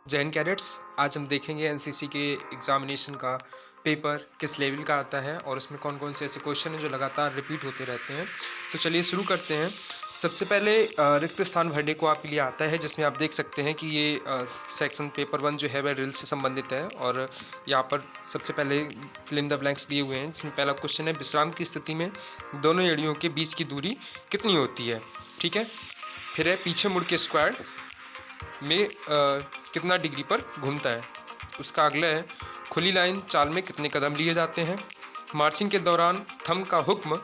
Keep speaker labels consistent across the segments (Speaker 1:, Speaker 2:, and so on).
Speaker 1: जय हिंद कैडेट्स। आज हम देखेंगे एनसीसी के एग्जामिनेशन का पेपर किस लेवल का आता है और उसमें कौन कौन से ऐसे क्वेश्चन हैं जो लगातार रिपीट होते रहते हैं। तो चलिए शुरू करते हैं। सबसे पहले रिक्त स्थान भरने को आपके लिए आता है, जिसमें आप देख सकते हैं कि ये सेक्शन पेपर 1 जो है वह ड्रिल से संबंधित है। और यहाँ पर सबसे पहले फिल इन द ब्लैंक्स दिए हुए हैं, जिसमें पहला क्वेश्चन है विश्राम की स्थिति में दोनों एड़ियों के बीच की दूरी कितनी होती है। ठीक है, फिर है पीछे मुड़ के स्क्वाड में कितना डिग्री पर घूमता है। उसका अगला है खुली लाइन चाल में कितने कदम लिए जाते हैं। मार्चिंग के दौरान थंब का हुक्म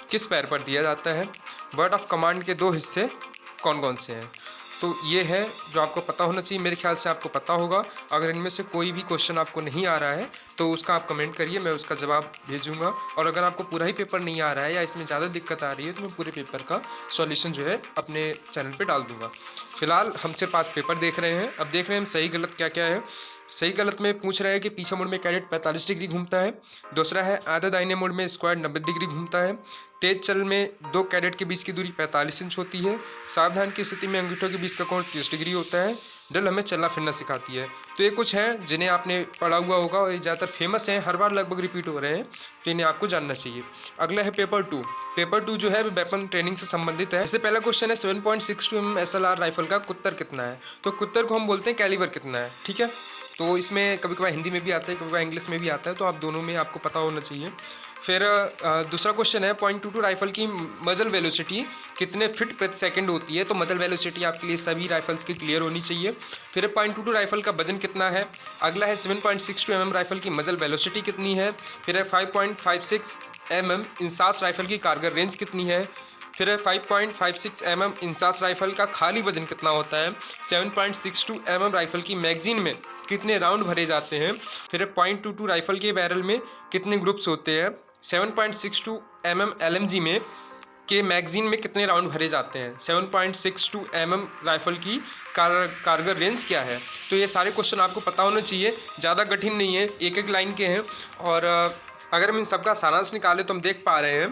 Speaker 1: किस पैर पर दिया जाता है। वर्ड ऑफ कमांड के दो हिस्से कौन कौन से हैं। तो ये है जो आपको पता होना चाहिए। मेरे ख्याल से आपको पता होगा। अगर इनमें से कोई भी क्वेश्चन आपको नहीं आ रहा है तो उसका आप कमेंट करिए, मैं उसका जवाब भेजूंगा। और अगर आपको पूरा ही पेपर नहीं आ रहा है या इसमें ज़्यादा दिक्कत आ रही है तो मैं पूरे पेपर का सॉल्यूशन जो है अपने चैनल पे डाल दूंगा। फिलहाल हम सिर्फ 5 पेपर देख रहे हैं। अब देख रहे हैं हम सही गलत क्या क्या है। सही गलत में पूछ रहा है कि पीछे मोड़ में कैडेट 45 डिग्री घूमता है। दूसरा है आधा दाहिने मोड़ में स्क्वाड 90 डिग्री घूमता है। तेज चल में दो कैडेट के बीच की दूरी 45 इंच होती है। सावधान की स्थिति में अंगूठों के बीच का कोण 30 डिग्री होता है। ड्रिल हमें चलना फिरना सिखाती है। तो ये कुछ हैं जिन्हें आपने पढ़ा हुआ होगा और ये ज़्यादातर फेमस हैं, हर बार लगभग रिपीट हो रहे हैं, तो इन्हें आपको जानना चाहिए। अगला है पेपर 2। पेपर 2 जो है वेपन ट्रेनिंग से संबंधित है। इससे पहला क्वेश्चन है 7.62 mm SLR राइफल का कुत्तर कितना है। तो कुत्तर को हम बोलते हैं कैलिबर कितना है। ठीक है, तो इसमें कभी कभार हिंदी में भी आता है, कभी कभार इंग्लिश में भी आता है, तो आप दोनों में आपको पता होना चाहिए। फिर दूसरा क्वेश्चन है .22 राइफल की मजल वेलोसिटी कितने फीट प्रति सेकंड होती है। तो मजल वेलोसिटी आपके लिए सभी राइफल्स की क्लियर होनी चाहिए। फिर .22 राइफल का वजन कितना है। अगला है 7.62 mm राइफल की मजल वेलोसिटी कितनी है। फिर है 5.56 mm इंसास राइफल की कारगर रेंज कितनी है। फिर है 5.56 mm इंसास राइफल का खाली वजन कितना होता है। 7.62 mm राइफल की मैगजीन में कितने राउंड भरे जाते हैं। फिर है .22 राइफल के बैरल में कितने ग्रुप्स होते हैं। 7.62 mm LMG में के मैगजीन में कितने राउंड भरे जाते हैं। 7.62 mm राइफल की कारगर रेंज क्या है। तो ये सारे क्वेश्चन आपको पता होना चाहिए, ज़्यादा कठिन नहीं है, एक एक लाइन के हैं। और अगर हम इन सबका सारांश निकालें तो हम देख पा रहे हैं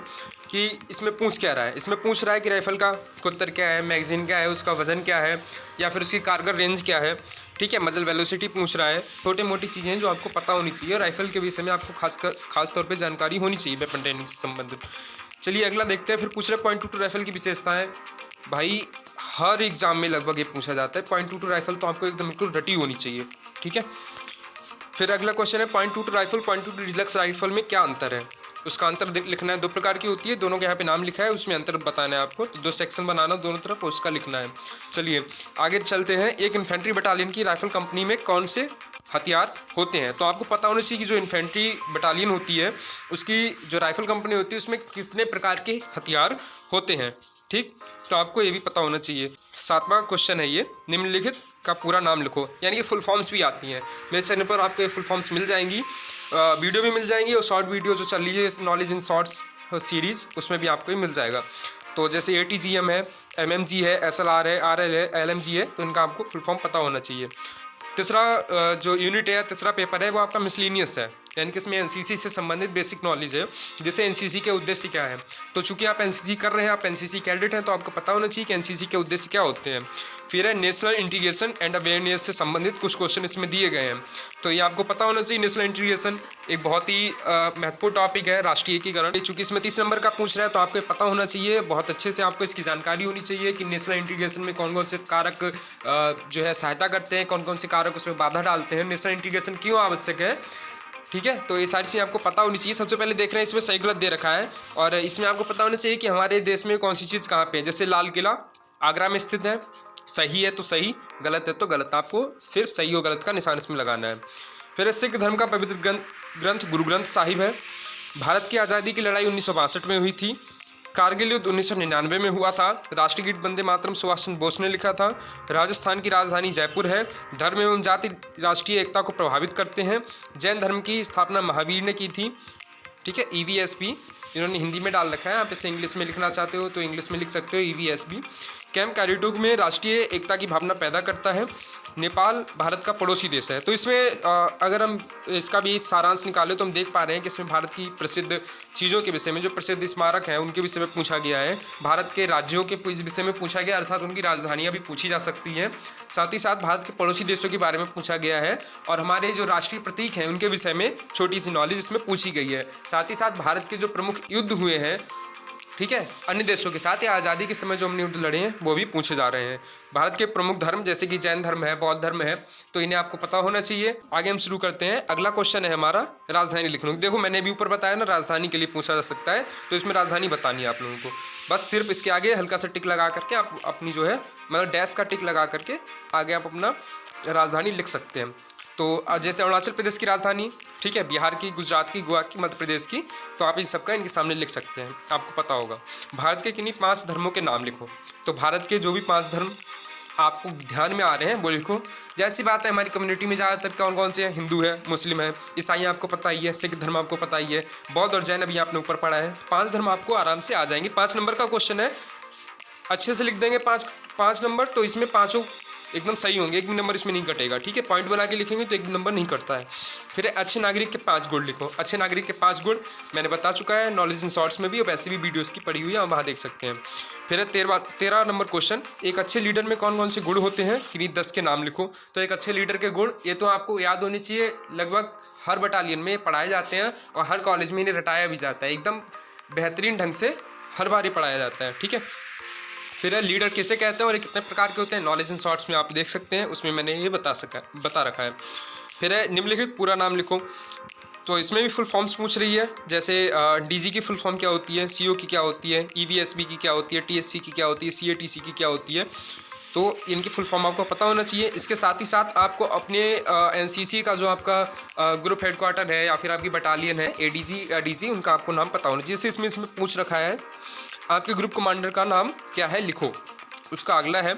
Speaker 1: कि इसमें पूछ क्या रहा है। इसमें पूछ रहा है कि राइफल का कुत्तर क्या है, मैगजीन क्या है, उसका वज़न क्या है, या फिर उसकी कारगर रेंज क्या है। ठीक है, मजल वेलोसिटी पूछ रहा है। छोटी मोटी चीज़ें हैं जो आपको पता होनी चाहिए और राइफल के विषय में आपको खास तौर पे जानकारी होनी चाहिए वेपन ट्रेनिंग से संबंधित। चलिए अगला देखते हैं। फिर पूछ रहे .22 राइफल की विशेषताएं। भाई हर एग्जाम में लगभग ये पूछा जाता है। .22 राइफल तो आपको एकदम बिल्कुल रटी होनी चाहिए। ठीक है, फिर अगला क्वेश्चन है .22 राइफल .22 डिलक्स राइफल में क्या अंतर है। उसका अंतर लिखना है। 2 प्रकार की होती है, दोनों के यहाँ पे नाम लिखा है, उसमें अंतर बताना है आपको। तो 2 सेक्शन बनाना दोनों तरफ, उसका लिखना है। चलिए आगे चलते हैं। एक इन्फेंट्री बटालियन की राइफल कंपनी में कौन से हथियार होते हैं। तो आपको पता होना चाहिए कि जो इन्फेंट्री बटालियन होती है उसकी जो राइफल कंपनी होती है उसमें कितने प्रकार के हथियार होते हैं। ठीक, तो आपको ये भी पता होना चाहिए। 7वां क्वेश्चन है ये, निम्नलिखित का पूरा नाम लिखो। यानी कि फुल फॉर्म्स भी आती हैं। मेरे चैनल पर आपको ये फुल फॉर्म्स मिल जाएंगी, वीडियो भी मिल जाएंगी, और शॉर्ट वीडियो जो चल रही है नॉलेज इन शॉर्ट्स सीरीज़, उसमें भी आपको ये मिल जाएगा। तो जैसे ATGM है, MMG है, SLR है, RL है, LMG है, तो इनका आपको फुल फॉर्म पता होना चाहिए। तीसरा जो यूनिट है, तीसरा पेपर है, वो आपका मिसलिनियस है, यानी कि इसमें NCC से संबंधित बेसिक नॉलेज है। जैसे NCC के उद्देश्य क्या है। तो चूंकि आप NCC कर रहे हैं, आप NCC कैडेट हैं, तो आपको पता होना चाहिए कि NCC के उद्देश्य क्या होते हैं। फिर है नेशनल इंटीग्रेशन एंड अवेयरनेस से संबंधित कुछ क्वेश्चन इसमें दिए गए हैं, तो ये आपको पता होना चाहिए। नेशनल इंटीग्रेशन एक बहुत ही महत्वपूर्ण टॉपिक है, राष्ट्रीय एकीकरण। चूंकि इसमें 30 नंबर का पूछ रहा है तो आपको पता होना चाहिए, बहुत अच्छे से आपको इसकी जानकारी होनी चाहिए कि नेशनल इंटीग्रेशन में कौन कौन से कारक जो है सहायता करते हैं, कौन कौन से कारक उसमें बाधा डालते हैं, नेशनल इंटीग्रेशन क्यों आवश्यक है। ठीक है, तो ये सारी चीज़ें आपको पता होनी चाहिए। सबसे पहले देख रहे हैं इसमें सही गलत दे रखा है, और इसमें आपको पता होना चाहिए कि हमारे देश में कौन सी चीज़ कहाँ पे है। जैसे लाल किला आगरा में स्थित है, सही है तो सही, गलत है तो गलत। आपको सिर्फ सही और गलत का निशान इसमें लगाना है। फिर सिख धर्म का पवित्र ग्रंथ गुरु ग्रंथ साहिब है। भारत की आज़ादी की लड़ाई 1962 में हुई थी। कारगिल युद्ध 1999 में हुआ था। राष्ट्रगीत वंदे मातरम सुभाष चंद्र बोस ने लिखा था। राजस्थान की राजधानी जयपुर है। धर्म एवं जाति राष्ट्रीय एकता को प्रभावित करते हैं। जैन धर्म की स्थापना महावीर ने की थी। ठीक है, EVSB इन्होंने हिंदी में डाल रखा है, आप इसे इंग्लिश में लिखना चाहते हो तो इंग्लिश में लिख सकते हो EVSB। कैंप कैरिटोक में राष्ट्रीय एकता की भावना पैदा करता है। नेपाल भारत का पड़ोसी देश है। तो इसमें अगर हम इसका भी सारांश निकालें तो हम देख पा रहे हैं कि इसमें भारत की प्रसिद्ध चीज़ों के विषय में, जो प्रसिद्ध स्मारक हैं उनके विषय में पूछा गया है। भारत के राज्यों के विषय में पूछा गया, अर्थात उनकी राजधानियाँ भी पूछी जा सकती हैं। साथ ही साथ भारत के पड़ोसी देशों के बारे में पूछा गया है और हमारे जो राष्ट्रीय प्रतीक हैं उनके विषय में छोटी सी नॉलेज इसमें पूछी गई है। साथ ही साथ भारत के जो प्रमुख युद्ध हुए हैं, ठीक है, अन्य देशों के साथ या आज़ादी के समय जो हमने युद्ध लड़े हैं वो भी पूछे जा रहे हैं। भारत के प्रमुख धर्म जैसे कि जैन धर्म है, बौद्ध धर्म है, तो इन्हें आपको पता होना चाहिए। आगे हम शुरू करते हैं। अगला क्वेश्चन है हमारा राजधानी लिखने को। देखो मैंने भी ऊपर बताया ना, राजधानी के लिए पूछा जा सकता है, तो इसमें राजधानी बतानी है आप लोगों को। बस सिर्फ इसके आगे हल्का सा टिक लगा करके आप अपनी जो है मतलब डैश का टिक लगा करके आगे आप अपना राजधानी लिख सकते हैं। तो जैसे अरुणाचल प्रदेश की राजधानी, ठीक है, बिहार की, गुजरात की, गोवा की, मध्य प्रदेश की, तो आप इन सबका इनके सामने लिख सकते हैं, आपको पता होगा। भारत के किन्हीं 5 धर्मों के नाम लिखो। तो भारत के जो भी 5 धर्म आपको ध्यान में आ रहे हैं वो लिखो। जैसी बात है, हमारी कम्युनिटी में ज़्यादातर कौन कौन से हैं? हिंदू है, मुस्लिम है, ईसाई आपको पता ही है, सिख धर्म आपको पता ही है, बौद्ध और जैन अभी आपने ऊपर पढ़ा है। 5 धर्म आपको आराम से आ जाएंगे। 5 नंबर का क्वेश्चन है, अच्छे से लिख देंगे 5 नंबर, तो इसमें पाँचों एकदम सही होंगे, एक भी नंबर इसमें नहीं कटेगा, ठीक है। पॉइंट बना के लिखेंगे तो एक भी नंबर नहीं कटता है। फिर अच्छे नागरिक के 5 गुण लिखो। अच्छे नागरिक के 5 गुण मैंने बता चुका है नॉलेज इन शॉर्ट्स में भी, और वैसे भी वीडियोस की पड़ी हुई है, आप वहाँ देख सकते हैं। फिर 13 नंबर क्वेश्चन, एक अच्छे लीडर में कौन कौन से गुण होते हैं? किन्हीं 10 के नाम लिखो। तो एक अच्छे लीडर के गुण, ये तो आपको याद होने चाहिए, लगभग हर बटालियन में पढ़ाए जाते हैं और हर कॉलेज में इन्हें रटाया भी जाता है, एकदम बेहतरीन ढंग से हर बार ही पढ़ाया जाता है, ठीक है। फिर लीडर किसे कहते हैं और ये कितने प्रकार के होते हैं? नॉलेज इन शॉर्ट्स में आप देख सकते हैं, उसमें मैंने ये बता रखा है। फिर निम्नलिखित पूरा नाम लिखो। तो इसमें भी फुल फॉर्म्स पूछ रही है, जैसे डीजी की फुल फॉर्म क्या होती है, सीओ की क्या होती है, ईवीएसबी की क्या होती है, टीएससी की क्या होती है, सीएटीसी की क्या होती है। तो इनकी फुल फॉर्म आपको पता होना चाहिए। इसके साथ ही साथ आपको अपने एनसीसी का जो आपका ग्रुप हेडक्वार्टर है या फिर आपकी बटालियन है, एडीजी, उनका आपको नाम पता होना चाहिए। जैसे इसमें पूछ रखा है आपके ग्रुप कमांडर का नाम क्या है, लिखो। उसका अगला है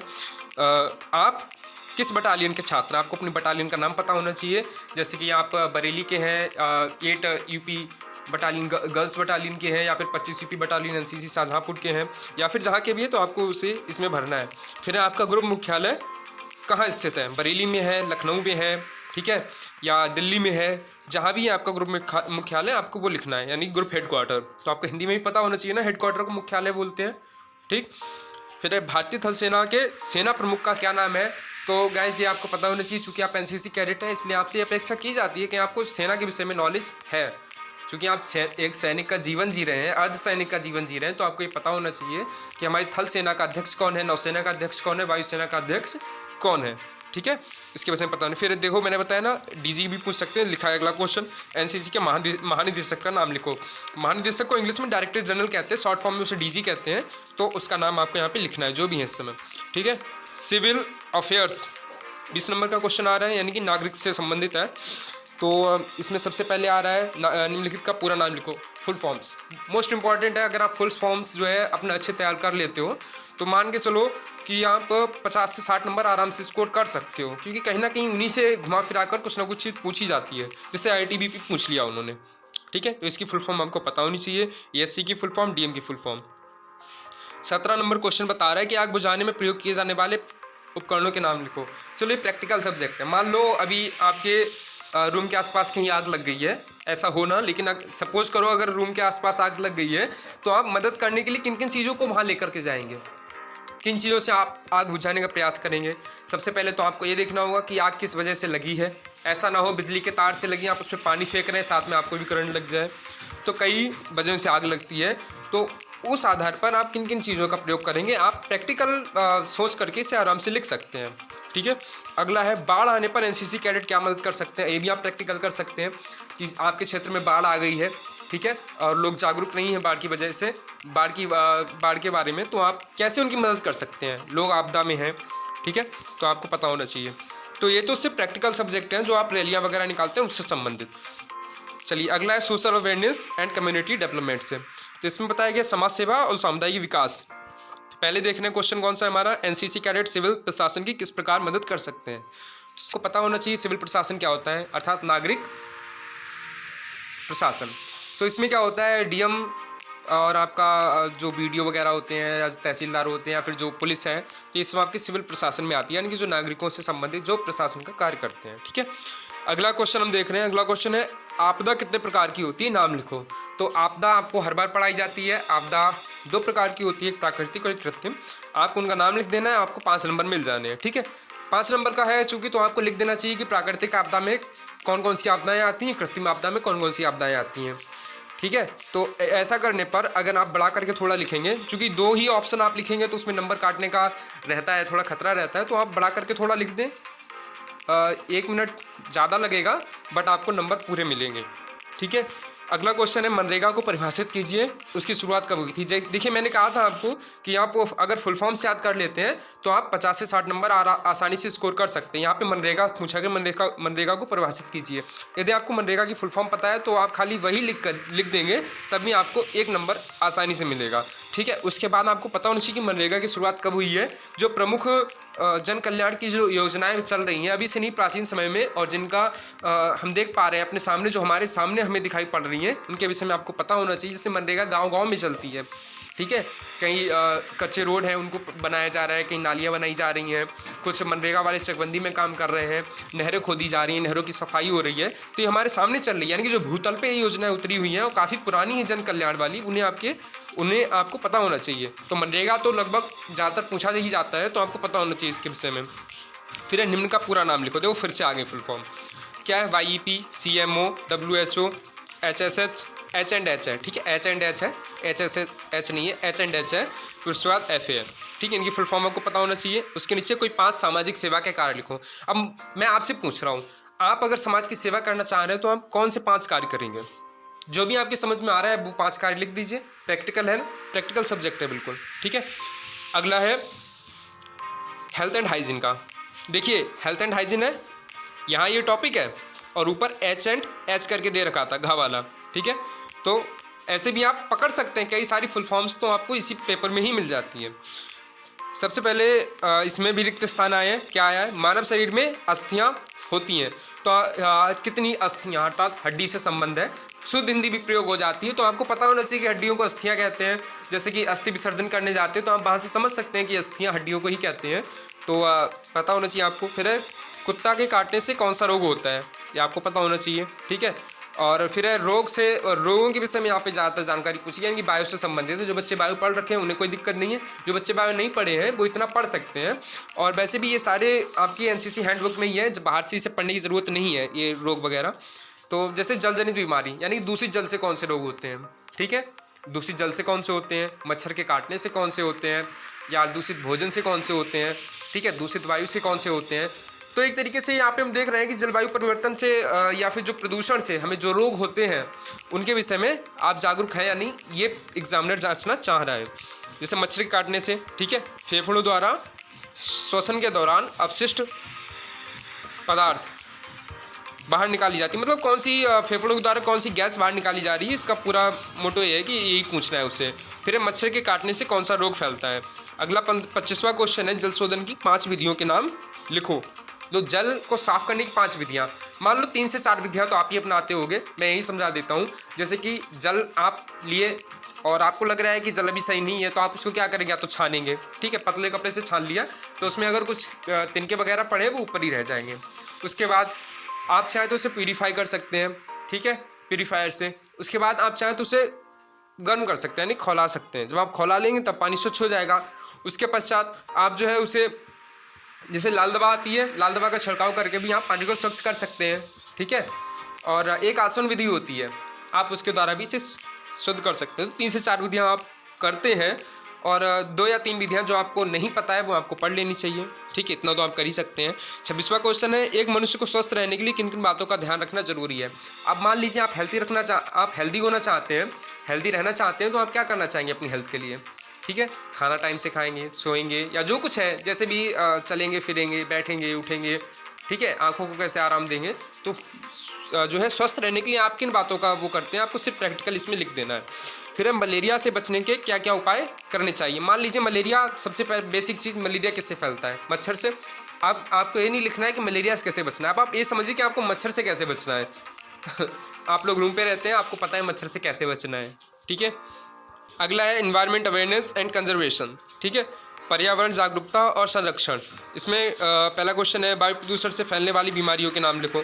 Speaker 1: आप किस बटालियन के छात्र, आपको अपनी बटालियन का नाम पता होना चाहिए। जैसे कि आप बरेली के हैं, 8 यूपी बटालियन गर्ल्स बटालियन के हैं, या फिर 25 यूपी बटालियन एनसीसी शाहजहाँपुर के हैं, या फिर जहाँ के भी है, तो आपको उसे इसमें भरना है। फिर आपका ग्रुप मुख्यालय कहाँ स्थित है, बरेली में है, लखनऊ में है, ठीक है, या दिल्ली में है, जहाँ भी आपका ग्रुप में मुख्यालय आपको वो लिखना है, यानी ग्रुप हेडक्वार्टर। तो आपको हिंदी में भी पता होना चाहिए ना, हेडक्वार्टर को मुख्यालय बोलते हैं, ठीक। फिर भारतीय थल सेना के सेना प्रमुख का क्या नाम है? तो गाइस ये आपको पता होना चाहिए, चूँकि आप एनसीसी कैडेट है, इसलिए आपसे अपेक्षा की जाती है कि आपको सेना के विषय में नॉलेज है। चूँकि आप एक सैनिक का जीवन जी रहे हैं, अर्ध सैनिक का जीवन जी रहे हैं, तो आपको ये पता होना चाहिए कि हमारी थल सेना का अध्यक्ष कौन है, नौसेना का अध्यक्ष कौन है, वायुसेना का अध्यक्ष कौन है, ठीक है। इसके वजह से पता नहीं। फिर देखो मैंने बताया ना, डीजी भी पूछ सकते हैं, लिखा है अगला क्वेश्चन, एनसीसी के महानिदेशक का नाम लिखो। महानिदेशक को इंग्लिश में डायरेक्टर जनरल कहते हैं, शॉर्ट फॉर्म में उसे डीजी कहते हैं, तो उसका नाम आपको यहाँ पे लिखना है जो भी है इस समय, ठीक है। सिविल अफेयर्स 20 नंबर का क्वेश्चन आ रहा है, यानी कि नागरिक से संबंधित है। तो इसमें सबसे पहले आ रहा है निम्नलिखित का पूरा नाम लिखो, फुल फॉर्म्स मोस्ट इंपॉर्टेंट है। अगर आप फुल फॉर्म्स जो है अपने अच्छे तैयार कर लेते हो तो मान के चलो कि आप 50 से 60 नंबर आराम से स्कोर कर सकते हो, क्योंकि कहीं ना कहीं उन्हीं से घुमा फिरा कर कुछ ना कुछ चीज़ पूछी जाती है, जैसे IITBP पूछ लिया उन्होंने, ठीक है। तो इसकी फुल फॉर्म आपको पता होनी चाहिए, ESC की फुल फॉर्म, DM की फुल फॉर्म। 17 नंबर क्वेश्चन बता रहा है कि आग बुझाने में प्रयोग किए जाने वाले उपकरणों के नाम लिखो। चलो ये प्रैक्टिकल सब्जेक्ट है। मान लो अभी आपके रूम के आसपास कहीं आग लग गई है, ऐसा हो ना, लेकिन सपोज करो अगर रूम के आसपास आग लग गई है, तो आप मदद करने के लिए किन किन चीज़ों को वहाँ लेकर के जाएंगे, किन चीज़ों से आप आग बुझाने का प्रयास करेंगे। सबसे पहले तो आपको ये देखना होगा कि आग किस वजह से लगी है। ऐसा ना हो बिजली के तार से लगी, आप उसमें पानी फेंक रहे हैं, साथ में आपको भी करंट लग जाए। तो कई वजहों से आग लगती है, तो उस आधार पर आप किन किन चीज़ों का प्रयोग करेंगे, आप प्रैक्टिकल सोच करके इसे आराम से लिख सकते हैं, ठीक है। अगला है बाढ़ आने पर एनसीसी कैडेट क्या मदद कर सकते हैं। ये भी आप प्रैक्टिकल कर सकते हैं कि आपके क्षेत्र में बाढ़ आ गई है, ठीक है, और लोग जागरूक नहीं हैं बाढ़ की वजह से, बाढ़ के बारे में, तो आप कैसे उनकी मदद कर सकते हैं, लोग आपदा में हैं, ठीक है, तो आपको पता होना चाहिए। तो ये तो सिर्फ प्रैक्टिकल सब्जेक्ट हैं जो आप रैलियाँ वगैरह निकालते हैं उससे संबंधित। चलिए अगला है social awareness and community development से। तो इसमें बताया गया समाज सेवा और सामुदायिक विकास। पहले देखने क्वेश्चन कौन सा है हमारा, एनसीसी कैडेट सिविल प्रशासन की किस प्रकार मदद कर सकते हैं। इसको पता होना चाहिए सिविल प्रशासन क्या होता है, अर्थात नागरिक प्रशासन। तो इसमें क्या होता है, डीएम और आपका जो बीडीओ वगैरह होते हैं या तहसीलदार होते हैं या फिर जो पुलिस है, तो ये सब आपके सिविल प्रशासन में आती है, यानी कि जो नागरिकों से संबंधित जो प्रशासन का कार्य करते हैं। ठीक है, अगला क्वेश्चन हम देख रहे हैं। अगला क्वेश्चन है आपदा कितने प्रकार की होती है, नाम लिखो। तो आपदा आपको हर बार पढ़ाई जाती है। आपदा 2 प्रकार की होती है, एक प्राकृतिक और एक कृत्रिम। आपको उनका नाम लिख देना है, आपको 5 नंबर मिल जाने हैं। ठीक है, 5 नंबर का है चूंकि, तो आपको लिख देना चाहिए कि प्राकृतिक आपदा में कौन कौन सी आपदाएं आती हैं, कृत्रिम आपदा में कौन कौन सी आपदाएं आती हैं। ठीक है, तो ऐसा करने पर अगर आप बढ़ा करके थोड़ा लिखेंगे, क्योंकि 2 ही ऑप्शन आप लिखेंगे तो उसमें नंबर काटने का रहता है, थोड़ा खतरा रहता है, तो आप बढ़ा करके थोड़ा लिख दें। 1 मिनट ज़्यादा लगेगा बट आपको नंबर पूरे मिलेंगे। ठीक है, अगला क्वेश्चन है मनरेगा को परिभाषित कीजिए, उसकी शुरुआत कब हुई थी। देखिए मैंने कहा था आपको कि आप वो अगर फुल फॉर्म से याद कर लेते हैं तो आप 50 से 60 नंबर आसानी से स्कोर कर सकते हैं। यहाँ पे मनरेगा पूछा गया, मनरेगा को परिभाषित कीजिए। यदि आपको मनरेगा की फुल फॉर्म पता है तो आप खाली वही लिख देंगे, तभी आपको 1 नंबर आसानी से मिलेगा। ठीक है, उसके बाद आपको पता होना चाहिए कि मनरेगा की शुरुआत कब हुई है। जो प्रमुख जन कल्याण की जो योजनाएं चल रही हैं अभी से नहीं, प्राचीन समय में, और जिनका हम देख पा रहे हैं अपने सामने, जो हमारे सामने हमें दिखाई पड़ रही हैं, उनके विषय में आपको पता होना चाहिए। जैसे मनरेगा गांव-गांव में चलती है। ठीक है, कहीं कच्चे रोड हैं उनको बनाया जा रहा है, कहीं नालियाँ बनाई जा रही हैं, कुछ मनरेगा वाले चकबंदी में काम कर रहे हैं, नहरें खोदी जा रही हैं, नहरों की सफाई हो रही है, तो ये हमारे सामने चल रही है। यानी कि जो भूतल पे ये योजनाएं उतरी हुई हैं और काफ़ी पुरानी है जन कल्याण वाली, उन्हें आपको पता होना चाहिए। तो मनरेगा तो लगभग ज़्यादातर पूछा ही जाता है, तो आपको पता होना चाहिए इसके विषय में। फिर निम्न का पूरा नाम लिखो। देखो फिर से आगे फुल फॉर्म क्या है, YEP, CMO, WHO, HSH, H&H है। ठीक है, H&H है, HSH नहीं है, H&H है। फिर उसके बाद FA है। ठीक है, इनकी फुल फॉर्म आपको पता होना चाहिए। उसके नीचे कोई 5 सामाजिक सेवा के कार्य लिखो। अब मैं आपसे पूछ रहा हूँ, आप अगर समाज की सेवा करना चाह रहे हैं तो आप कौन से 5 कार्य करेंगे? जो भी आपकी समझ में आ रहा है वो 5 कार्य लिख दीजिए। प्रैक्टिकल है ना, प्रैक्टिकल सब्जेक्ट है बिल्कुल। ठीक है, अगला है हेल्थ एंड हाइजीन का। देखिए हेल्थ एंड हाइजीन है, यहाँ ये टॉपिक है और ऊपर H&H करके दे रखा था, घ वाला। ठीक है, तो ऐसे भी आप पकड़ सकते हैं, कई सारी फुल फॉर्म्स तो आपको इसी पेपर में ही मिल जाती हैं। सबसे पहले इसमें भी रिक्त स्थान आए हैं। क्या आया है, मानव शरीर में अस्थियाँ होती हैं, तो कितनी अस्थियाँ, अर्थात हड्डी से संबंध है। शुद्ध हिंदी भी प्रयोग हो जाती है, तो आपको पता होना चाहिए कि हड्डियों को अस्थियाँ कहते हैं। जैसे कि अस्थि विसर्जन करने जाते हैं तो आप वहाँ से समझ सकते हैं कि अस्थियाँ हड्डियों को ही कहते हैं, तो पता होना चाहिए आपको। फिर कुत्ता के काटने से कौन सा रोग होता है, ये आपको पता होना चाहिए। ठीक है, और फिर रोगों के विषय में यहाँ पे ज़्यादातर जानकारी पूछी है कि बायो से संबंधित है। जो बच्चे बायो पढ़ रखे हैं उन्हें कोई दिक्कत नहीं है, जो बच्चे बायो नहीं पढ़े हैं वो इतना पढ़ सकते हैं। और वैसे भी ये सारे आपकी NCC हैंडबुक में ही है, जब बाहर से इसे पढ़ने की ज़रूरत नहीं है ये रोग वगैरह। तो जैसे जल जनित बीमारी, यानी दूषित जल से कौन से रोग होते हैं। ठीक है, दूषित जल से कौन से होते हैं, मच्छर के काटने से कौन से होते हैं, या दूषित भोजन से कौन से होते हैं। ठीक है, दूषित वायु से कौन से होते हैं। तो एक तरीके से यहाँ पे हम देख रहे हैं कि जलवायु परिवर्तन से या फिर जो प्रदूषण से हमें जो रोग होते हैं उनके विषय में आप जागरूक हैं या नहीं, ये एग्जामिनर जांचना चाह रहा है। जैसे मच्छर के काटने से, ठीक है, फेफड़ों द्वारा श्वसन के दौरान अपशिष्ट पदार्थ बाहर निकाली जाती है, मतलब कौन सी फेफड़ों के द्वारा कौन सी गैस बाहर निकाली जा रही है, इसका पूरा मोटो ये है कि यही पूछना है उससे। फिर मच्छर के काटने से कौन सा रोग फैलता है। अगला 25वां क्वेश्चन है, जल शोधन की 5 विधियों के नाम लिखो। तो जल को साफ करने की 5 विधियाँ, मान लो 3 से 4 विधियाँ तो आप ही अपनाते होंगे, मैं यही समझा देता हूँ। जैसे कि जल आप लिए और आपको लग रहा है कि जल अभी सही नहीं है, तो आप उसको क्या करेंगे, या तो छानेंगे। ठीक है, पतले कपड़े से छान लिया तो उसमें अगर कुछ तिनके वगैरह पड़े वो ऊपर ही रह जाएंगे। उसके बाद आप चाहे तो उसे प्यूरीफाई कर सकते हैं। ठीक है, प्यूरीफायर से। उसके बाद आप चाहे तो उसे गर्म कर सकते हैं, यानी खौला सकते हैं। जब आप खौला लेंगे तब पानी स्वच्छ हो जाएगा। उसके पश्चात आप जो है उसे, जैसे लाल दवा आती है, लाल दवा का छिड़काव करके भी आप पानी को स्वच्छ कर सकते हैं। ठीक है, और एक आसवन विधि होती है, आप उसके द्वारा भी इसे शुद्ध कर सकते हैं। तो 3 से 4 विधियाँ आप करते हैं, और 2 या 3 विधियाँ जो आपको नहीं पता है वो आपको पढ़ लेनी चाहिए। ठीक है, इतना तो आप कर ही सकते हैं। 26वां क्वेश्चन है, एक मनुष्य को स्वस्थ रहने के लिए किन किन बातों का ध्यान रखना जरूरी है। अब मान लीजिए आप हेल्दी होना चाहते हैं, हेल्दी रहना चाहते हैं, तो आप क्या करना चाहेंगे अपनी हेल्थ के लिए। ठीक है, खाना टाइम से खाएंगे, सोएंगे, या जो कुछ है, जैसे भी चलेंगे फिरेंगे, बैठेंगे उठेंगे। ठीक है, आंखों को कैसे आराम देंगे, तो जो है स्वस्थ रहने के लिए आप किन बातों का वो करते हैं, आपको सिर्फ प्रैक्टिकल इसमें लिख देना है। फिर हम मलेरिया से बचने के क्या क्या उपाय करने चाहिए। मान लीजिए मलेरिया, सबसे बेसिक चीज़, मलेरिया किससे फैलता है, मच्छर से। अब आपको ये नहीं लिखना है कि मलेरिया से कैसे बचना है, अब आप ये समझिए कि आपको मच्छर से कैसे बचना है। आप लोग रूम पे रहते हैं, आपको पता है मच्छर से कैसे बचना है। ठीक है, अगला है इन्वायरमेंट अवेयरनेस एंड कंजर्वेशन, ठीक है, पर्यावरण जागरूकता और संरक्षण। इसमें पहला क्वेश्चन है वायु प्रदूषण से फैलने वाली बीमारियों के नाम लिखो।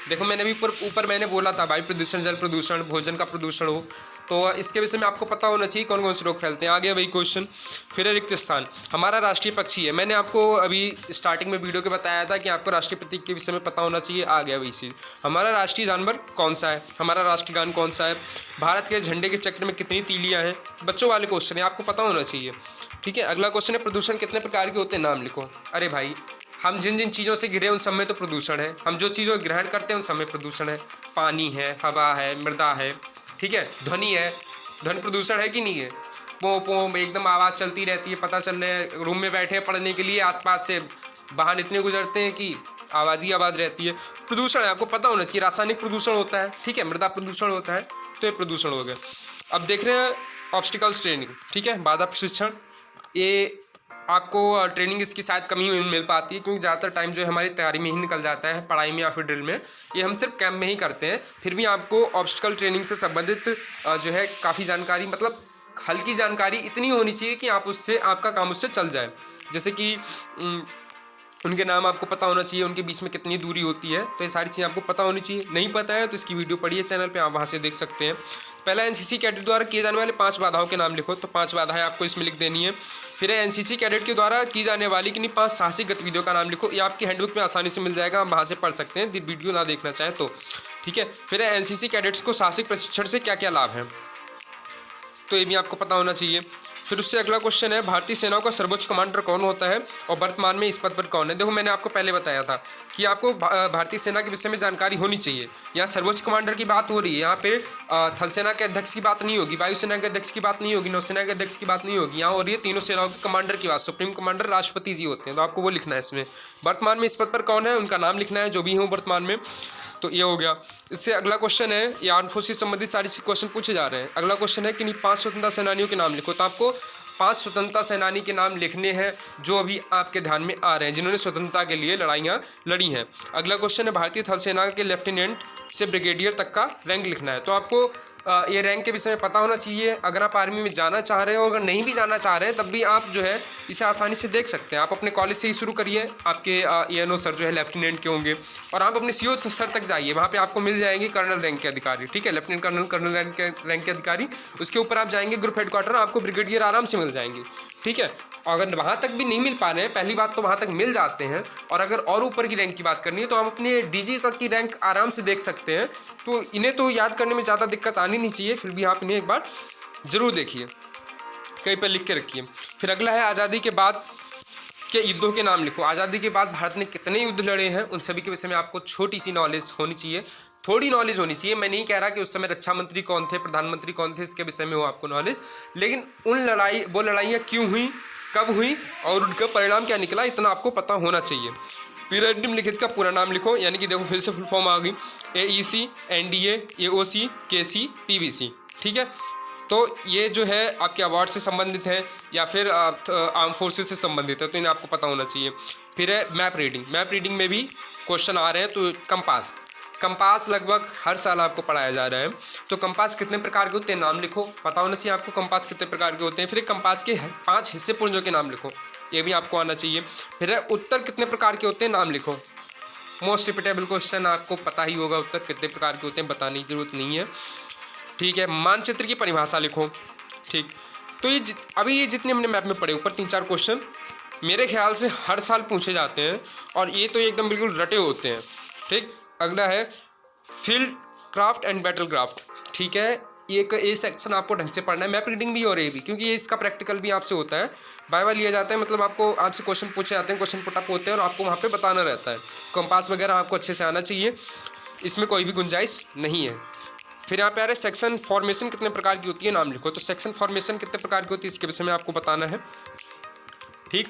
Speaker 1: देखो मैंने भी ऊपर मैंने बोला था वायु प्रदूषण, जल प्रदूषण, भोजन का प्रदूषण हो, तो इसके विषय में आपको पता होना चाहिए कौन कौन से रोग फैलते हैं। आगे वही क्वेश्चन। फिर है रिक्त स्थान, हमारा राष्ट्रीय पक्षी है। मैंने आपको अभी स्टार्टिंग में वीडियो के बताया था कि आपको राष्ट्रीय प्रतीक के विषय में पता होना चाहिए। आ गया वही चीज़। हमारा राष्ट्रीय जानवर कौन सा है, हमारा राष्ट्रीय गान कौन सा है, भारत के झंडे के चक्र में कितनी तीलियाँ हैं। बच्चों वाले क्वेश्चन है, आपको पता होना चाहिए, ठीक है। अगला क्वेश्चन है प्रदूषण कितने प्रकार के होते हैं, नाम लिखो। अरे भाई, हम जिन जिन चीज़ों से घिरे उन सब में तो प्रदूषण है, हम जो चीज़ों को ग्रहण करते हैं उन सब में प्रदूषण है। पानी है, हवा है, मृदा है, ठीक है, ध्वनि है, ध्वनि प्रदूषण है कि नहीं है। पो पो एकदम आवाज़ चलती रहती है, पता चल रहा है रूम में बैठे हैं पढ़ने के लिए, आसपास से वाहन इतने गुजरते हैं कि आवाज़ ही आवाज़ रहती है, प्रदूषण है, आपको पता होना चाहिए। रासायनिक प्रदूषण होता है, ठीक है, मृदा प्रदूषण होता है, तो ये प्रदूषण हो गया। अब देख रहे हैं ऑब्स्टिकल्स ट्रेनिंग, ठीक है, बाधा प्रशिक्षण। ये आपको ट्रेनिंग इसकी शायद कम ही मिल पाती है, क्योंकि ज़्यादातर टाइम जो है हमारी तैयारी में ही निकल जाता है, पढ़ाई में या फिर ड्रिल में। ये हम सिर्फ कैंप में ही करते हैं। फिर भी आपको ऑब्स्टिकल ट्रेनिंग से संबंधित जो है काफ़ी जानकारी, मतलब हल्की जानकारी इतनी होनी चाहिए कि आप उससे, आपका काम उससे चल जाए। जैसे कि उनके नाम आपको पता होना चाहिए, उनके बीच में कितनी दूरी होती है, तो ये सारी चीज़ें आपको पता होनी चाहिए। नहीं पता है तो इसकी वीडियो पढ़िए चैनल पे, आप वहाँ से देख सकते हैं। पहला एनसीसी कैडेट द्वारा किए जाने वाले 5 बाधाओं के नाम लिखो, तो 5 बाधाएं आपको इसमें लिख देनी है। फिर एनसीसी कैडेट के द्वारा की जाने वाली किन्हीं 5 साहसिक गतिविधियों का नाम लिखो। ये आपकी हैंडबुक में आसानी से मिल जाएगा, आप वहाँ से पढ़ सकते हैं, वीडियो ना देखना चाहें तो, ठीक है। फिर एनसीसी कैडेट्स को साहसिक प्रशिक्षण से क्या क्या लाभ है, तो ये भी आपको पता होना चाहिए। फिर उससे अगला क्वेश्चन है भारतीय सेनाओं का सर्वोच्च कमांडर कौन होता है और वर्तमान में इस पद पर कौन है। देखो मैंने आपको पहले बताया था कि आपको भारतीय सेना के विषय में जानकारी होनी चाहिए। यहाँ सर्वोच्च कमांडर की बात हो रही है, यहाँ पे थल सेना के अध्यक्ष की बात नहीं होगी, वायुसेना के अध्यक्ष की बात नहीं होगी, नौसेना के अध्यक्ष की बात नहीं होगी। यहाँ हो रही है तीनों सेनाओं के कमांडर की बात। सुप्रीम कमांडर राष्ट्रपति जी होते हैं, तो आपको वो लिखना है इसमें। वर्तमान में इस पद पर कौन है, उनका नाम लिखना है, जो भी हो वर्तमान में, तो ये हो गया। इससे अगला क्वेश्चन है, ये आर्म फोर्स से संबंधित सारे क्वेश्चन पूछे जा रहे हैं। अगला क्वेश्चन है कि 5 स्वतंत्रता सेनानियों के नाम लिखो, तो आपको 5 स्वतंत्रता सेनानी के नाम लिखने हैं जो अभी आपके ध्यान में आ रहे हैं, जिन्होंने स्वतंत्रता के लिए लड़ाइयाँ लड़ी हैं। अगला क्वेश्चन है भारतीय थल सेना के लेफ्टिनेंट से ब्रिगेडियर तक का रैंक लिखना है, तो आपको ये रैंक के विषय में पता होना चाहिए। अगर आप आर्मी में जाना चाह रहे हो, अगर नहीं भी जाना चाह रहे हैं, तब भी आप जो है इसे आसानी से देख सकते हैं। आप अपने कॉलेज से ही शुरू करिए, आपके ENO सर जो है लेफ्टिनेंट के होंगे, और आप अपने CO सर तक जाइए, वहाँ पे आपको मिल जाएंगे कर्नल रैंक के अधिकारी, ठीक है, लेफ्टिनेंट कर्नल, कर्नल रैंक के अधिकारी। उसके ऊपर आप जाएंगे ग्रुप हेडक्वार्टर, आपको ब्रिगेडियर आराम से मिल जाएंगे, ठीक है। अगर वहाँ तक भी नहीं मिल पा रहे हैं, पहली बात तो वहाँ तक मिल जाते हैं, और अगर और ऊपर की रैंक की बात करनी है तो आप अपने DG तक की रैंक आराम से देख सकते हैं। तो इन्हें तो याद करने में ज़्यादा दिक्कत आनी नहीं चाहिए, फिर भी आप इन्हें एक बार ज़रूर देखिए, कहीं पर लिख के रखिए। फिर अगला है आज़ादी के बाद के युद्धों के नाम लिखो। आज़ादी के बाद भारत ने कितने युद्ध लड़े हैं, उन सभी के विषय में आपको छोटी सी नॉलेज होनी चाहिए, थोड़ी नॉलेज होनी चाहिए। मैं नहीं कह रहा कि उस समय रक्षा मंत्री कौन थे, प्रधानमंत्री कौन थे, इसके विषय में हो आपको नॉलेज, लेकिन वो लड़ाइयाँ क्यों हुई, कब हुई और उनका परिणाम क्या निकला, इतना आपको पता होना चाहिए। पीरियड निम्नलिखित का पूरा नाम लिखो, यानी कि देखो फिर से फुल फॉर्म आ गई, AEC, NDA, AOC, KC, PVC, ठीक है। तो ये जो है आपके अवार्ड से संबंधित है या फिर आर्म फोर्सेस से संबंधित है, तो इन्हें आपको पता होना चाहिए। फिर है मैप रीडिंग, मैप रीडिंग में भी क्वेश्चन आ रहे हैं। तो कंपास लगभग हर साल आपको पढ़ाया जा रहा है, तो कंपास कितने प्रकार के होते हैं, नाम लिखो, पता होना चाहिए आपको कंपास कितने प्रकार के होते हैं। फिर एक कंपास के 5 हिस्से पुंजों के नाम लिखो, ये भी आपको आना चाहिए। फिर है उत्तर कितने प्रकार के होते हैं, नाम लिखो, मोस्ट रिपीटेबल क्वेश्चन, आपको पता ही होगा उत्तर कितने प्रकार के होते हैं, बताने की जरूरत नहीं है, ठीक है। मानचित्र की परिभाषा लिखो, ठीक। तो ये जितने हमने मैप में पढ़े ऊपर 3-4 क्वेश्चन मेरे ख्याल से हर साल पूछे जाते हैं, और ये तो एकदम बिल्कुल रटे होते हैं, ठीक। अगला है field craft and battle craft, ठीक है। ये सेक्शन आपको ढंग से पढ़ना है, मैप रीडिंग भी और ये भी, क्योंकि ये इसका प्रैक्टिकल भी आपसे होता है, बाय लिया जाता है, मतलब आपको आज से क्वेश्चन पूछे जाते हैं, क्वेश्चन पुटअप होते हैं और आपको वहाँ पे बताना रहता है। कंपास वगैरह आपको अच्छे से आना चाहिए, इसमें कोई भी गुंजाइश नहीं है। फिर यहाँ पे आ रहे सेक्शन फॉर्मेशन कितने प्रकार की होती है, नाम लिखो, तो सेक्शन फॉर्मेशन कितने प्रकार की होती है इसके विषय में आपको बताना है, ठीक।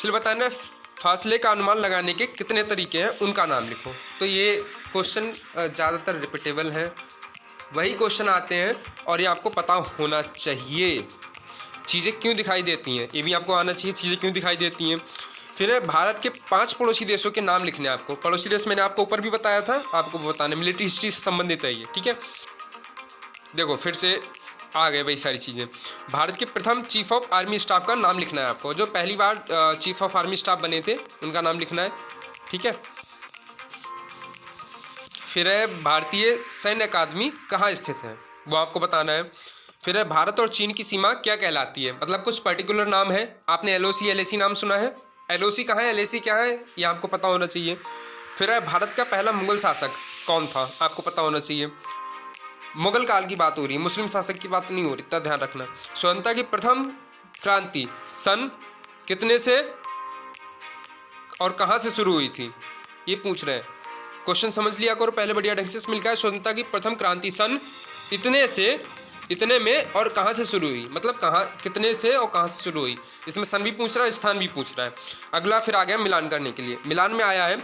Speaker 1: फिर बताना है फासले का अनुमान लगाने के कितने तरीके हैं, उनका नाम लिखो। तो ये क्वेश्चन ज़्यादातर रिपीटेबल हैं, वही क्वेश्चन आते हैं और ये आपको पता होना चाहिए। चीज़ें क्यों दिखाई देती हैं, ये भी आपको आना चाहिए, चीज़ें क्यों दिखाई देती हैं। फिर है भारत के 5 पड़ोसी देशों के नाम लिखने हैं आपको। पड़ोसी देश मैंने आपको ऊपर भी बताया था, आपको बताना, मिलिट्री हिस्ट्री से संबंधित है ये, ठीक है। देखो फिर से आ गए वही सारी चीज़ें। भारत के प्रथम चीफ ऑफ आर्मी स्टाफ का नाम लिखना है आपको, जो पहली बार चीफ ऑफ आर्मी स्टाफ बने थे उनका नाम लिखना है, ठीक है। फिर है भारतीय सैन्य अकादमी कहाँ स्थित है, वो आपको बताना है। फिर है भारत और चीन की सीमा क्या कहलाती है, मतलब कुछ पर्टिकुलर नाम है। आपने LOC LAC नाम सुना है, LOC कहाँ है, LAC क्या है, ये आपको पता होना चाहिए। फिर है भारत का पहला मुगल शासक कौन था, आपको पता होना चाहिए। मुगल काल की बात हो रही है, मुस्लिम शासक की बात नहीं हो रही, इतना ध्यान रखना। स्वतंत्रता की प्रथम क्रांति सन कितने से और कहाँ से शुरू हुई थी, ये पूछ रहे हैं। क्वेश्चन समझ लिया करो पहले बढ़िया ढंग से। इसमें लिखा है स्वतंत्रता की प्रथम क्रांति सन इतने से, इतने में और कहाँ से शुरू हुई, मतलब कहाँ, कितने से और कहाँ से शुरू हुई। इसमें सन भी पूछ रहा है, स्थान भी पूछ रहा है। अगला फिर आ गया मिलान करने के लिए। मिलान में आया है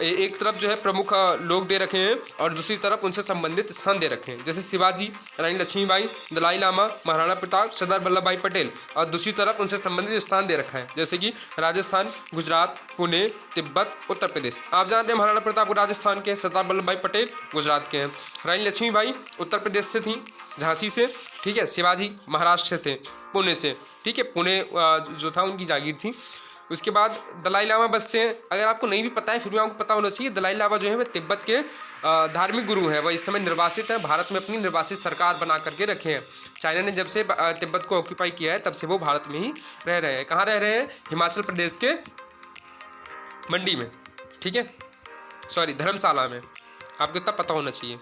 Speaker 1: एक तरफ जो है प्रमुख लोग दे रखे हैं और दूसरी तरफ उनसे संबंधित स्थान दे रखे हैं, जैसे शिवाजी, रानी लक्ष्मीबाई, दलाई लामा, महाराणा प्रताप, सरदार वल्लभ भाई पटेल, और दूसरी तरफ उनसे संबंधित स्थान दे रखा है, जैसे कि राजस्थान, गुजरात, पुणे, तिब्बत, उत्तर प्रदेश। आप जानते हैं महाराणा प्रताप राजस्थान के, सरदार वल्लभ भाई पटेल गुजरात के हैं, रानी लक्ष्मीबाई उत्तर प्रदेश से थी, झांसी से, ठीक है। शिवाजी महाराष्ट्र से थे, पुणे से, ठीक है, पुणे जो था उनकी जागीर थी। उसके बाद दलाई लामा बसते हैं। अगर आपको नहीं भी पता है फिर भी आपको पता होना चाहिए, दलाई लामा जो है वह तिब्बत के धार्मिक गुरु हैं। वह इस समय निर्वासित हैं, भारत में अपनी निर्वासित सरकार बना करके रखे हैं। चाइना ने जब से तिब्बत को ऑक्यूपाई किया है तब से वो भारत में ही रह रहे हैं। कहाँ रह रहे हैं, हिमाचल प्रदेश के मंडी में, ठीक है, सॉरी धर्मशाला में, आपको इतना पता होना चाहिए।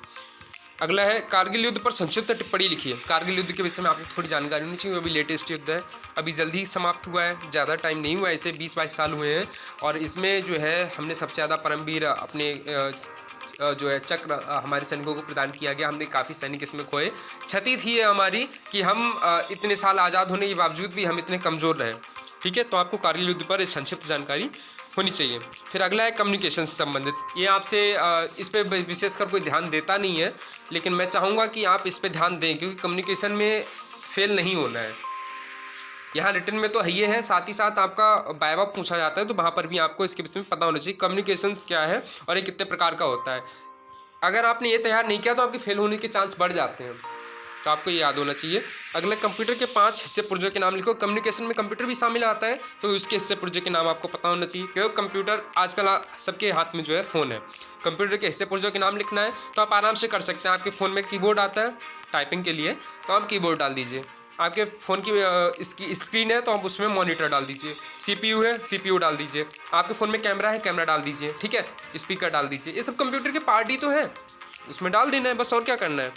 Speaker 1: अगला है कारगिल युद्ध पर संक्षिप्त टिप्पणी लिखिए। कारगिल युद्ध के विषय में आपको थोड़ी जानकारी होनी चाहिए, वो भी लेटेस्ट युद्ध है, अभी जल्दी ही समाप्त हुआ है, ज़्यादा टाइम नहीं हुआ है, इसे 20-22 साल हुए हैं। और इसमें जो है हमने सबसे ज़्यादा परमवीर अपने जो है चक्र हमारे सैनिकों को प्रदान किया गया। हमने काफ़ी सैनिक इसमें खोए। क्षति थी है हमारी कि हम इतने साल आज़ाद होने के बावजूद भी हम इतने कमज़ोर रहे, ठीक है। तो आपको कारगिल युद्ध पर संक्षिप्त जानकारी होनी चाहिए। फिर अगला है कम्युनिकेशन से संबंधित। ये आपसे इस पर विशेषकर कोई ध्यान देता नहीं है, लेकिन मैं चाहूँगा कि आप इस पर ध्यान दें, क्योंकि कम्युनिकेशन में फेल नहीं होना है। यहाँ रिटर्न में तो ये है, साथ ही साथ आपका वाइवा पूछा जाता है, तो वहाँ पर भी आपको इसके विषय में पता होना चाहिए कम्युनिकेशन क्या है और ये कितने प्रकार का होता है। अगर आपने ये तैयार नहीं किया तो आपके फेल होने के चांस बढ़ जाते हैं, तो आपको ये याद होना चाहिए। अगले कंप्यूटर के 5 हिस्से पुर्जों के नाम लिखो। कम्युनिकेशन में कंप्यूटर भी शामिल आता है, तो उसके हिस्से पुर्जों के नाम आपको पता होना चाहिए, क्योंकि कंप्यूटर आजकल सबके हाथ में जो है फ़ोन है। कंप्यूटर के हिस्से पुर्जों के नाम लिखना है तो आप आराम से कर सकते हैं। आपके फ़ोन में कीबोर्ड आता है टाइपिंग के लिए, तो आप कीबोर्ड डाल दीजिए। आपके फ़ोन की इसकी स्क्रीन है तो आप उसमें मॉनिटर डाल दीजिए। CPU है, CPU डाल दीजिए। आपके फ़ोन में कैमरा है, कैमरा डाल दीजिए, ठीक है, स्पीकर डाल दीजिए। ये सब कंप्यूटर के पार्ट ही तो है, उसमें डाल देना है बस, और क्या करना है,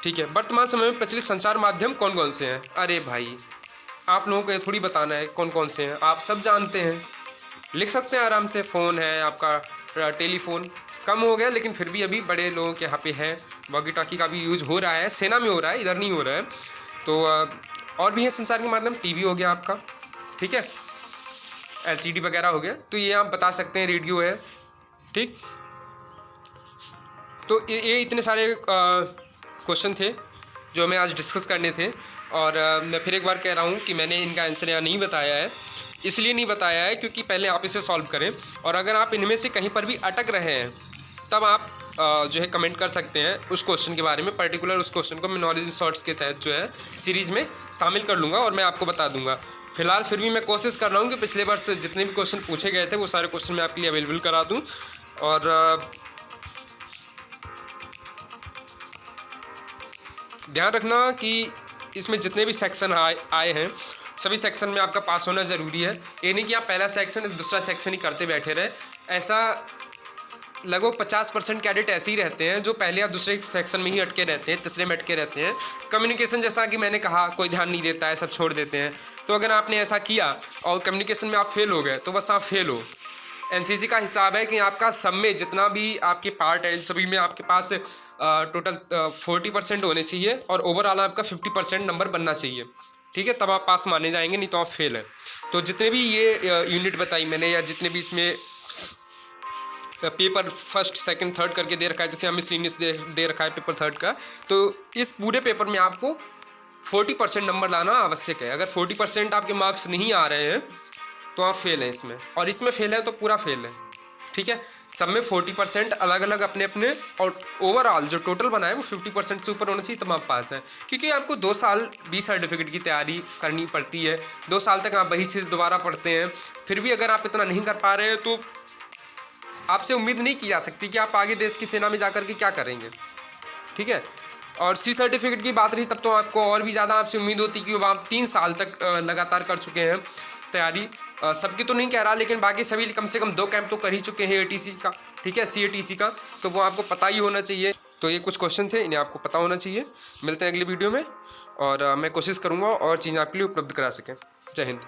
Speaker 1: ठीक है। वर्तमान समय में प्रचलित संचार माध्यम कौन कौन से हैं? अरे भाई आप लोगों को ये थोड़ी बताना है कौन कौन से हैं, आप सब जानते हैं, लिख सकते हैं आराम से। फ़ोन है आपका, टेलीफोन कम हो गया लेकिन फिर भी अभी बड़े लोगों के यहाँ पे है। वॉकी टॉकी का भी यूज हो रहा है, सेना में हो रहा है, इधर नहीं हो रहा है। तो और भी है संचार के माध्यम, TV हो गया आपका, ठीक है, LCD वगैरह हो गया, तो ये आप बता सकते हैं। रेडियो है, ठीक। तो ये इतने सारे क्वेश्चन थे जो हमें आज डिस्कस करने थे। और मैं फिर एक बार कह रहा हूँ कि मैंने इनका आंसर यहाँ नहीं बताया है, इसलिए नहीं बताया है क्योंकि पहले आप इसे सॉल्व करें, और अगर आप इनमें से कहीं पर भी अटक रहे हैं तब आप जो है कमेंट कर सकते हैं उस क्वेश्चन के बारे में। पर्टिकुलर उस क्वेश्चन को मैं नॉलेज शॉर्ट्स के तहत जो है सीरीज़ में शामिल कर लूँगा और मैं आपको बता दूँगा। फिलहाल फिर भी मैं कोशिश कर रहा हूँ कि पिछले वर्ष जितने भी क्वेश्चन पूछे गए थे वो सारे क्वेश्चन मैं आपके लिए अवेलेबल करा दूँ। और ध्यान रखना कि इसमें जितने भी सेक्शन आए हैं सभी सेक्शन में आपका पास होना ज़रूरी है। ये नहीं कि आप पहला सेक्शन दूसरा सेक्शन ही करते बैठे रहे। ऐसा लगभग 50% कैडेट ऐसे ही रहते हैं जो पहले या दूसरे सेक्शन में ही अटके रहते हैं, तीसरे में अटके रहते हैं। कम्युनिकेशन जैसा कि मैंने कहा कोई ध्यान नहीं देता है, सब छोड़ देते हैं। तो अगर आपने ऐसा किया और कम्युनिकेशन में आप फेल हो गए तो बस आप फेल हो। NCC का हिसाब है कि आपका सब में जितना भी आपके पार्ट है सभी में आपके पास टोटल 40% होने चाहिए और ओवरऑल आपका 50% नंबर बनना चाहिए, ठीक है, तब आप पास माने जाएंगे, नहीं तो आप फेल हैं। तो जितने भी ये यूनिट बताई मैंने, या जितने भी इसमें पेपर फर्स्ट सेकंड थर्ड करके दे रखा है, जैसे हमें सीनियर्स दे रखा है पेपर थर्ड का, तो इस पूरे पेपर में आपको 40% नंबर लाना आवश्यक है। अगर 40% आपके मार्क्स नहीं आ रहे हैं तो आप फेल हैं इसमें, और इसमें फेल है तो पूरा फेल है, ठीक है। सब में 40% अलग अलग अपने अपने, और ओवरऑल जो टोटल बना है वो 50% से ऊपर होना चाहिए तब आप पास हैं। क्योंकि आपको 2 साल बी सर्टिफिकेट की तैयारी करनी पड़ती है, 2 साल तक आप वही चीज़ दोबारा पढ़ते हैं, फिर भी अगर आप इतना नहीं कर पा रहे हैं तो आपसे उम्मीद नहीं की जा सकती कि आप आगे देश की सेना में जाकर के क्या करेंगे, ठीक है। और सी सर्टिफिकेट की बात रही तब तो आपको और भी ज़्यादा आपसे उम्मीद होती कि आप 3 साल तक लगातार कर चुके हैं तैयारी। सबकी तो नहीं कह रहा, लेकिन बाकी सभी कम से कम 2 कैंप तो कर ही चुके हैं ATC का, ठीक है, CATC का, तो वो आपको पता ही होना चाहिए। तो ये कुछ क्वेश्चन थे, इन्हें आपको पता होना चाहिए। मिलते हैं अगली वीडियो में, और मैं कोशिश करूँगा और चीज़ें आपके लिए उपलब्ध करा सकें। जय हिंद।